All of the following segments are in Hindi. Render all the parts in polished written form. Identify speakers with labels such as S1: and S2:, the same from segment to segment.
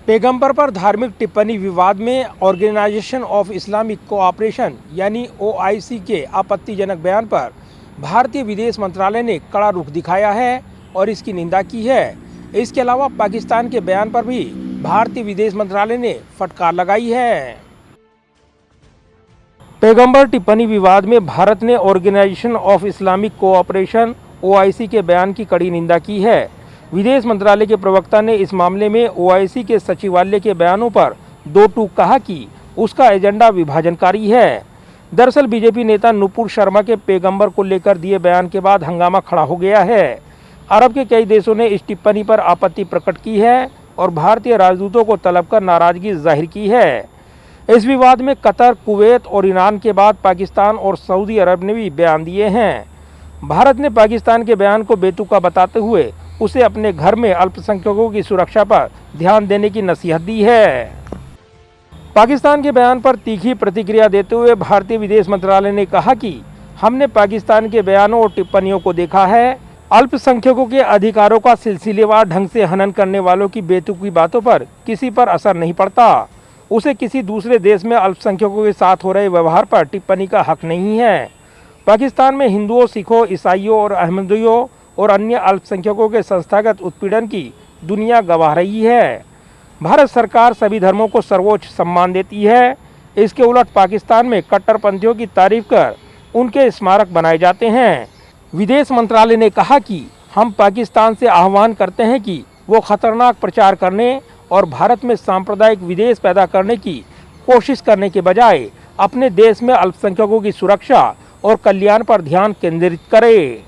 S1: पैगंबर पर धार्मिक टिप्पणी विवाद में ऑर्गेनाइजेशन ऑफ इस्लामिक कोऑपरेशन यानी ओआईसी के आपत्तिजनक बयान पर भारतीय विदेश मंत्रालय ने कड़ा रुख दिखाया है और इसकी निंदा की है। इसके अलावा पाकिस्तान के बयान पर भी भारतीय विदेश मंत्रालय ने फटकार लगाई है। पैगंबर टिप्पणी विवाद में भारत ने Organisation of Islamic Cooperation OIC के बयान की कड़ी निंदा की है। विदेश मंत्रालय के प्रवक्ता ने इस मामले में ओआईसी के सचिवालय के बयानों पर दो टूक कहा कि उसका एजेंडा विभाजनकारी है। दरअसल बीजेपी नेता नुपुर शर्मा के पैगंबर को लेकर दिए बयान के बाद हंगामा खड़ा हो गया है। अरब के कई देशों ने इस टिप्पणी पर आपत्ति प्रकट की है और भारतीय राजदूतों को तलब कर नाराजगी जाहिर की है। इस विवाद में कतर, कुवैत और ईरान के बाद पाकिस्तान और सऊदी अरब ने भी बयान दिए हैं। भारत ने पाकिस्तान के बयान को बेतुका बताते हुए उसे अपने घर में अल्पसंख्यकों की सुरक्षा पर ध्यान देने की नसीहत दी है। पाकिस्तान के बयान पर तीखी प्रतिक्रिया देते हुए भारतीय विदेश मंत्रालय ने कहा कि हमने पाकिस्तान के बयानों और टिप्पणियों को देखा है। अल्पसंख्यकों के अधिकारों का सिलसिलेवार ढंग से हनन करने वालों की बेतुकी बातों पर किसी पर असर नहीं पड़ता। उसे किसी दूसरे देश में अल्पसंख्यकों के साथ हो रहे व्यवहार पर टिप्पणी का हक नहीं है। पाकिस्तान में हिंदुओं, सिखों, ईसाइयों और अहमदियों और अन्य अल्पसंख्यकों के संस्थागत उत्पीड़न की दुनिया गवाह रही है। भारत सरकार सभी धर्मों को सर्वोच्च सम्मान देती है। इसके उलट पाकिस्तान में कट्टरपंथियों की तारीफ कर उनके स्मारक बनाए जाते हैं। विदेश मंत्रालय ने कहा कि हम पाकिस्तान से आह्वान करते हैं कि वो खतरनाक प्रचार करने और भारत में सांप्रदायिक विद्वेष पैदा करने की कोशिश करने के बजाय अपने देश में अल्पसंख्यकों की सुरक्षा और कल्याण पर ध्यान केंद्रित करे।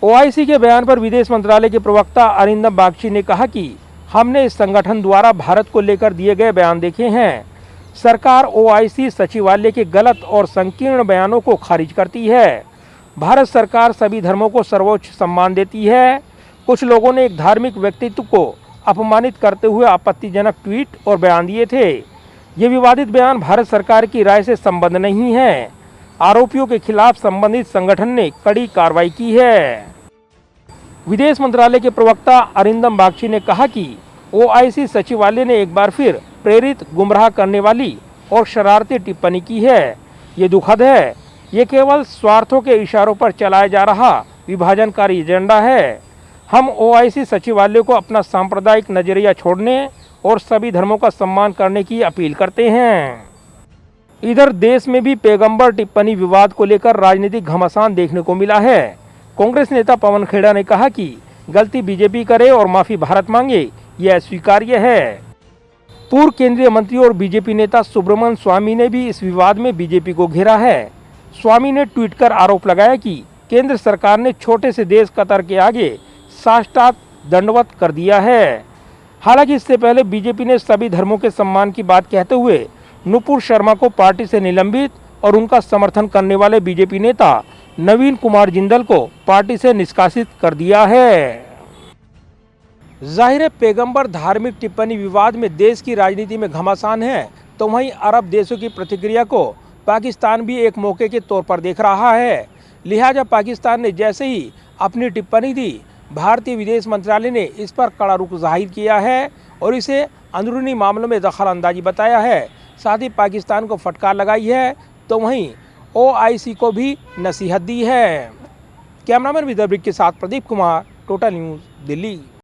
S1: ओआईसी के बयान पर विदेश मंत्रालय के प्रवक्ता अरिंदम बागची ने कहा कि हमने इस संगठन द्वारा भारत को लेकर दिए गए बयान देखे हैं। सरकार ओआईसी सचिवालय के गलत और संकीर्ण बयानों को खारिज करती है। भारत सरकार सभी धर्मों को सर्वोच्च सम्मान देती है। कुछ लोगों ने एक धार्मिक व्यक्तित्व को अपमानित करते हुए आपत्तिजनक ट्वीट और बयान दिए थे। ये विवादित बयान भारत सरकार की राय से संबद्ध नहीं है। आरोपियों के खिलाफ संबंधित संगठन ने कड़ी कार्रवाई की है। विदेश मंत्रालय के प्रवक्ता अरिंदम बागची ने कहा कि ओआईसी सचिवालय ने एक बार फिर प्रेरित, गुमराह करने वाली और शरारती टिप्पणी की है। ये दुखद है। ये केवल स्वार्थों के इशारों पर चलाया जा रहा विभाजनकारी एजेंडा है। हम ओआईसी सचिवालय को अपना सांप्रदायिक नजरिया छोड़ने और सभी धर्मों का सम्मान करने की अपील करते हैं। इधर देश में भी पैगंबर टिप्पणी विवाद को लेकर राजनीतिक घमासान देखने को मिला है। कांग्रेस नेता पवन खेड़ा ने कहा कि गलती बीजेपी करे और माफी भारत मांगे, यह स्वीकार्य है। पूर्व केंद्रीय मंत्री और बीजेपी नेता सुब्रमण्यम स्वामी ने भी इस विवाद में बीजेपी को घेरा है। स्वामी ने ट्वीट कर आरोप लगाया कि केंद्र सरकार ने छोटे से देश कतर के आगे साष्टांग दंडवत कर दिया है। हालांकि इससे पहले बीजेपी ने सभी धर्मों के सम्मान की बात कहते हुए नुपुर शर्मा को पार्टी से निलंबित और उनका समर्थन करने वाले बीजेपी नेता नवीन कुमार जिंदल को पार्टी से निष्कासित कर दिया है। जाहिर है पैगंबर धार्मिक टिप्पणी विवाद में देश की राजनीति में घमासान है, तो वहीं अरब देशों की प्रतिक्रिया को पाकिस्तान भी एक मौके के तौर पर देख रहा है। लिहाजा पाकिस्तान ने जैसे ही अपनी टिप्पणी दी, भारतीय विदेश मंत्रालय ने इस पर कड़ा रुख जाहिर किया है और इसे अंदरूनी मामलों में दखल अंदाजी बताया है। साथ ही पाकिस्तान को फटकार लगाई है, तो वहीं ओआईसी को भी नसीहत दी है। कैमरामैन विदर्भिक के साथ प्रदीप कुमार, टोटल न्यूज़, दिल्ली।